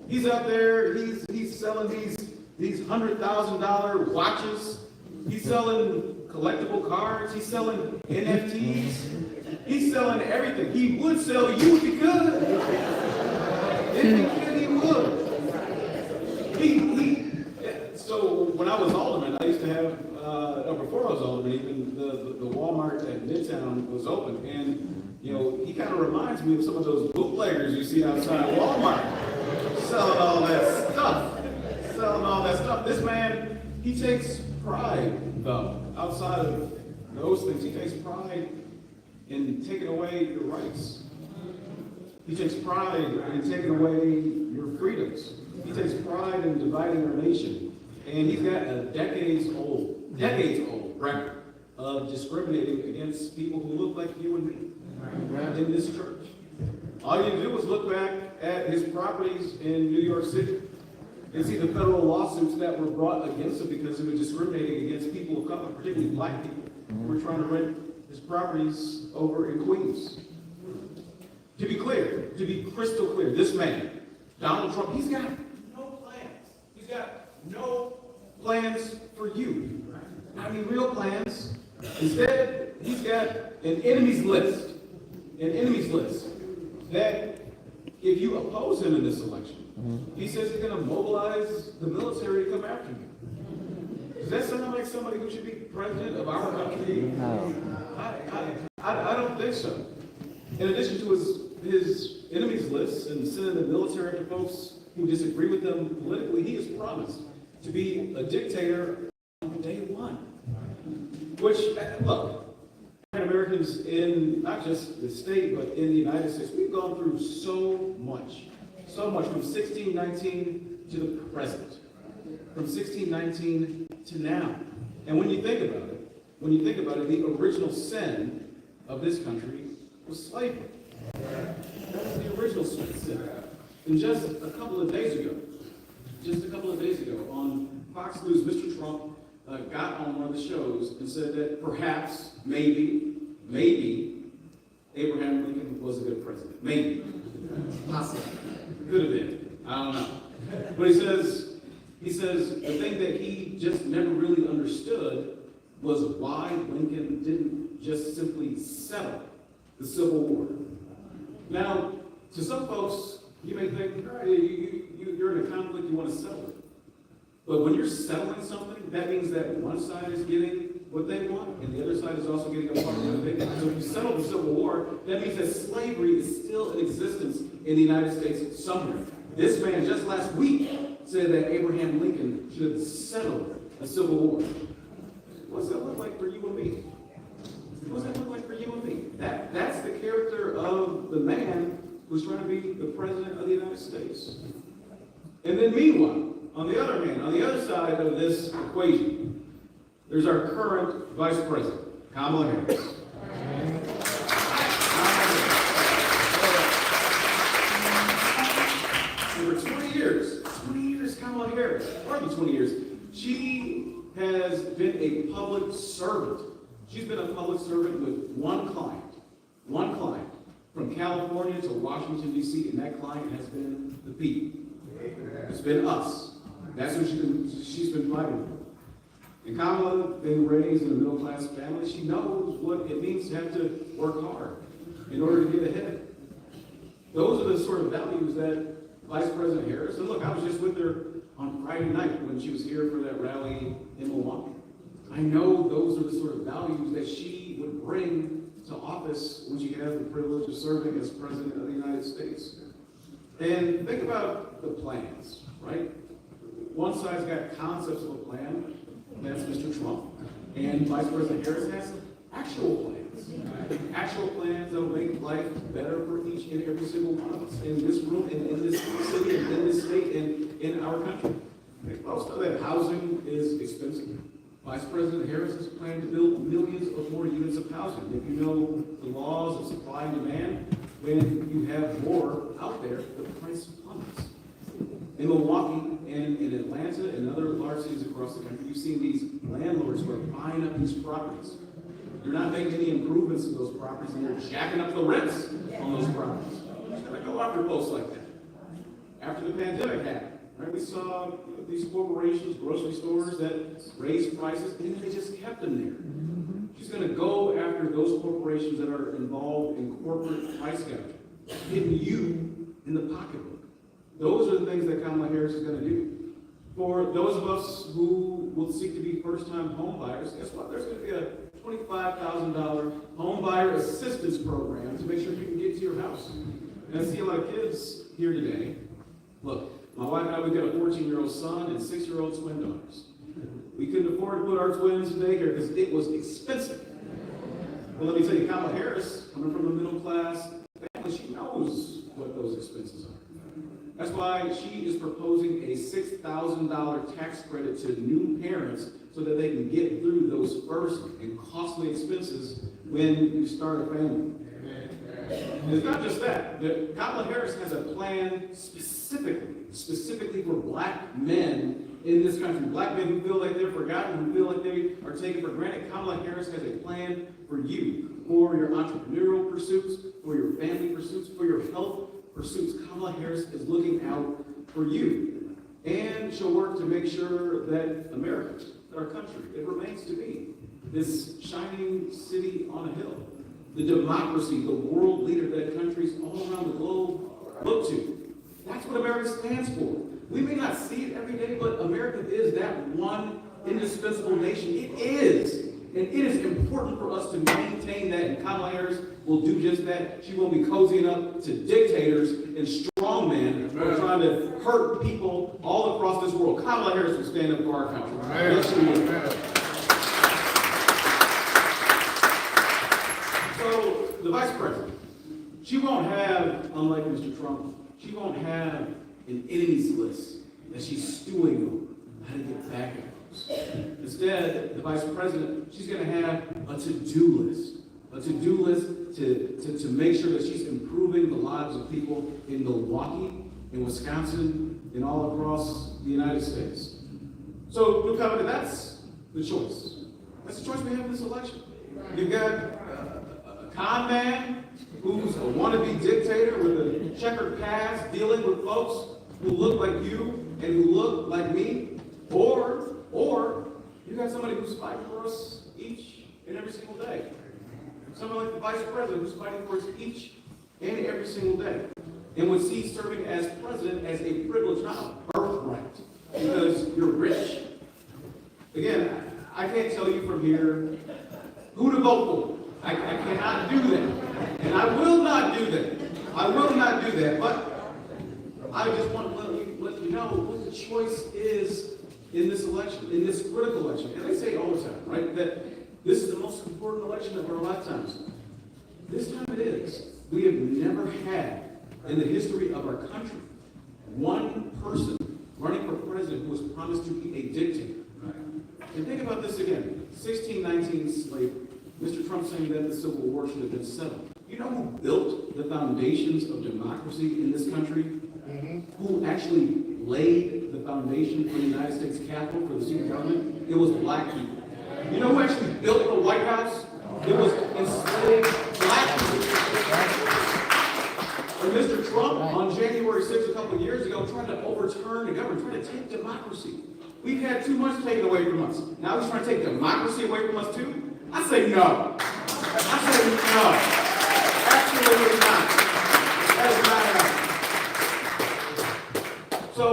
He's out there, he's selling these $100,000 watches. He's selling collectible cards. He's selling NFTs. He's selling everything. He would sell you if he could. If he could, he would. So when I was alderman, I used to have, before I was alderman, even the Walmart at Midtown was open. And, you know, he kind of reminds me of some of those bootleggers you see outside Walmart selling all that stuff. This man, he takes pride, though, outside of those things. He takes pride in taking away your rights. He takes pride in taking away your freedoms. He takes pride in dividing our nation. And he's got a decades-old record of discriminating against people who look like you and me in this church. All you do is look back at his properties in New York City and see the federal lawsuits that were brought against him because he was discriminating against people of color, particularly black people, who were trying to rent his properties over in Queens. To be clear, to be crystal clear, this man, Donald Trump, he's got no plans. He's got no plans for you. I mean, real plans. Instead, he's got an enemies list. An enemies list that if you oppose him in this election, he says he's going to mobilize the military to come after you. Does that sound like somebody who should be president of our country? No. I don't think so. In addition to his enemies list and sending the military to folks who disagree with him politically, he has promised to be a dictator on day one. Which, look, Americans in not just the state, but in the United States, we've gone through so much from 1619 to the present, from 1619 to now. And when you think about it, the original sin of this country was slavery. That was the original sin. And just a couple of days ago, on Fox News, Mr. Trump got on one of the shows and said that perhaps, maybe, Abraham Lincoln was a good president. Maybe. Possibly. Could have been. I don't know. But he says the thing that he just never really understood was why Lincoln didn't just simply settle the Civil War. Now, to some folks, you may think, all right, you're in a conflict, you want to settle it. But when you're settling something, that means that one side is getting what they want, and the other side is also getting a part of what they want. So if you settle the Civil War, that means that slavery is still in existence in the United States somewhere. This man just last week said that Abraham Lincoln should settle a Civil War. What does that look like for you and me? What does that look like for you and me? That's the character of the man who's trying to be the president of the United States. And then meanwhile, on the other hand, on the other side of this equation, there's our current vice president, Kamala Harris. For 20 years, Kamala Harris, more than 20 years, she has been a public servant. She's been a public servant with one client, from California to Washington, D.C., and that client has been the people. It's been us. That's what she's been fighting for. And Kamala, being raised in a middle-class family, she knows what it means to have to work hard in order to get ahead. Those are the sort of values that Vice President Harris, and look, I was just with her on Friday night when she was here for that rally in Milwaukee. I know those are the sort of values that she would bring to office when she has the privilege of serving as President of the United States. And think about the plans, right? One side's got concepts of a plan, that's Mr. Trump. And Vice President Harris has actual plans. Actual plans that will make life better for each and every single one of us in this room, and in this city, and in this state, and in our country. Most of that housing is expensive. Vice President Harris has planned to build millions of more units of housing. If you know the laws of supply and demand, when you have more out there, the price plummets. In Milwaukee and in Atlanta and other large cities across the country, you've seen these landlords who are buying up these properties. They're not making any improvements to those properties, and they're jacking up the rents on those properties. It's going to go after folks like that. after the pandemic happened. Right? We saw these corporations, grocery stores that raised prices, and they just kept them there. She's going to go after those corporations that are involved in corporate price gouging, hitting you in the pocketbook. Those are the things that Kamala Harris is going to do. For those of us who will seek to be first-time home buyers, guess what? There's going to be a $25,000 home buyer assistance program to make sure you can get to your house. And I see a lot of kids here today. Look, my wife and I, we've got a 14-year-old son and 6-year-old twin daughters. We couldn't afford to put our twins in daycare because it was expensive. Well, let me tell you, Kamala Harris, coming from a middle-class family, she knows what those expenses are. That's why she is proposing a $6,000 tax credit to new parents so that they can get through those first and costly expenses when you start a family. And it's not just that. Kamala Harris has a plan specifically for black men in this country. Black men who feel like they're forgotten, who feel like they are taken for granted. Kamala Harris has a plan for you, for your entrepreneurial pursuits, for your family pursuits, for your health pursuits. Kamala Harris is looking out for you. And she'll work to make sure that America, that our country, it remains to be this shining city on a hill. The democracy, the world leader that countries all around the globe look to. That's what America stands for. We may not see it every day, but America is that one indispensable nation. It is. And it is important for us to maintain that, and Kamala Harris will do just that. She won't be cozying up to dictators and strongmen who are trying to hurt people all across this world. Kamala Harris will stand up for our country. Yes, she will. So, the vice president, she won't have, unlike Mr. Trump, she won't have an enemies list that she's stewing over how to get back at us. Instead, the vice president, she's going to have a to-do list. A to-do list to make sure that she's improving the lives of people in Milwaukee, in Wisconsin, and all across the United States. So, Blue Covenant, that's the choice. That's the choice we have in this election. You've got a con man who's a wannabe dictator with a checkered past, dealing with folks who look like you and who look like me, or you got somebody who's fighting for us each and every single day. Someone like the vice president who's fighting for us each and every single day. And would see serving as president as a privilege, not a birthright, because you're rich. Again, I can't tell you from here who to vote for. I cannot do that. And I will not do that. I will not do that. But I just want to let you know what the choice is in this election, in this critical election. And I say all the time, right, that this is the most important election of our lifetimes. This time it is. We have never had, in the history of our country, one person running for president who was promised to be a dictator. And think about this again. 1619 slavery. Mr. Trump saying that the Civil War should have been settled. You know who built the foundations of democracy in this country? Who actually laid the foundation for the United States Capitol, for the super government? It was black people. You know who actually built the White House? It was enslaved black people. And Mr. Trump, on January 6th, a couple of years ago, tried to overturn the government, tried to take democracy. We've had too much taken away from us. Now he's trying to take democracy away from us too? I say no. I say no. Absolutely not. That is not happening. So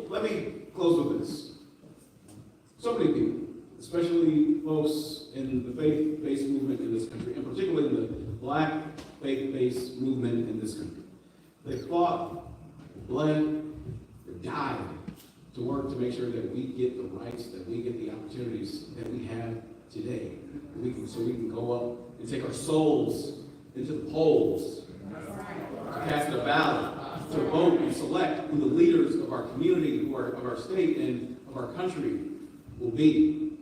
let me close with this. So many people, especially folks in the faith-based movement in this country, and particularly in the black faith-based movement in this country, they fought, bled, died to work to make sure that we get the rights, that we get the opportunities that we have today. So we can go up and take our souls into the polls, to cast a ballot, to vote and select who the leaders of our community, of our state, and of our country will be.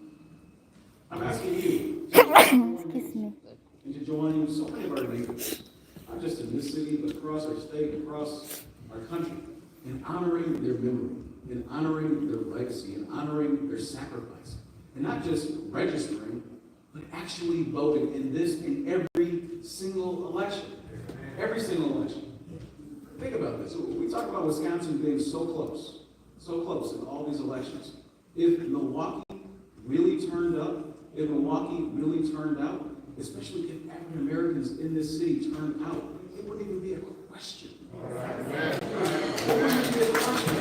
I'm asking you and to join so many of our neighbors, not just in this city, but across our state, across our country, in honoring their memory, in honoring their legacy, in honoring their sacrifice, and not just registering, but actually voting in this and every single election. Every single election. Think about this. We talk about Wisconsin being so close in all these elections. If Milwaukee really turned up, if Milwaukee really turned out, especially if African Americans in this city turned out, it wouldn't even be a question. All right. It wouldn't even be a question.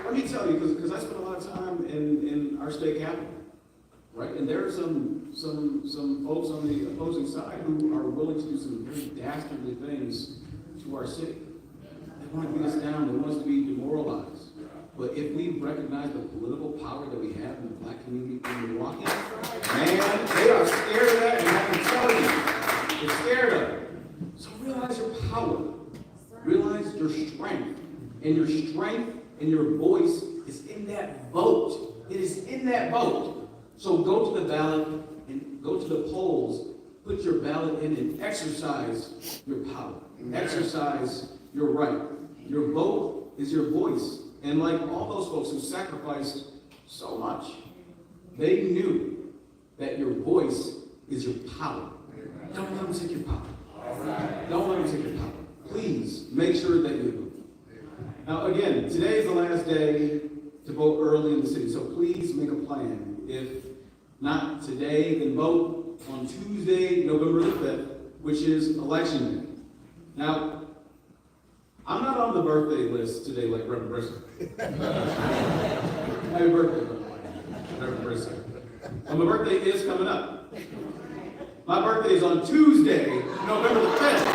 Let me tell you, because I spent a lot of time in our state capital, right? And there are some folks on the opposing side who are willing to do some very dastardly things to our city. They want to beat us down. They want us to be demoralized. But if we recognize the political power that we have in the black community in Milwaukee, man, they are scared of that, and I can tell you, they're scared of it. So realize your power. Realize your strength. And your strength and your voice is in that vote. It is in that vote. So go to the ballot and go to the polls, put your ballot in and exercise your power. Exercise your right. Your vote is your voice. And like all those folks who sacrificed so much, they knew that your voice is your power. Don't let them take your power. Don't let them take your power. Please make sure that you vote. Now again, today is the last day to vote early in the city, so please make a plan. If not today, then vote on Tuesday, November the 5th, which is election day. Now, I'm not on the birthday list today like Reverend Briscoe. Happy birthday, Reverend Briscoe. And my birthday is coming up. My birthday is on Tuesday, November the 5th.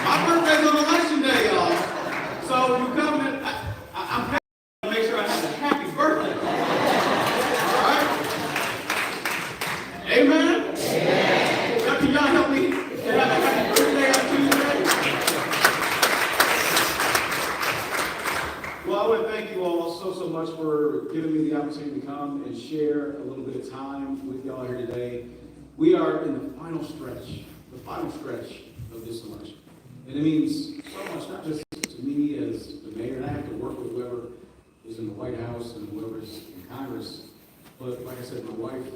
My birthday's on election day, y'all. So you come in, I'm to make sure I have a happy birthday. All right? Amen? Can y'all help me? Can I have a happy birthday on Tuesday? Well, I want to thank you all so much for giving me the opportunity to come and share a little bit of time with y'all here today. We are in the final stretch of this election. And it means so much, not just to me as the mayor, and I have to work with whoever is in the White House and whoever is in Congress, but like I said, my wife,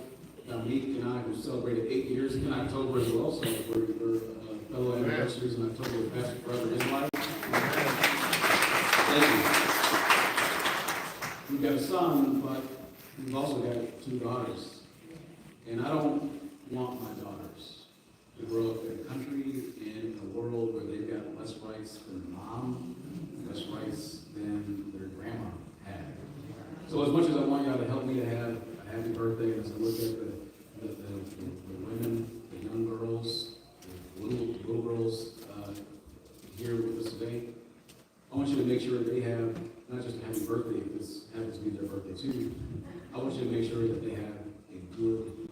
Dominique, and I, who celebrated 8 years in October as well, so we're fellow anniversaries in October with Pastor Brother his wife. Thank you. We've got a son, but we've also got 2 daughters. And I don't want my daughters to grow up in a country and in a world where they've got less rights than mom, less rights than their grandma had. So as much as I want y'all to help me to have a happy birthday, and as I look at the women, the young girls, the little girls here with us today, I want you to make sure they have not just a happy birthday, if this happens to be their birthday too. I want you to make sure that they have a good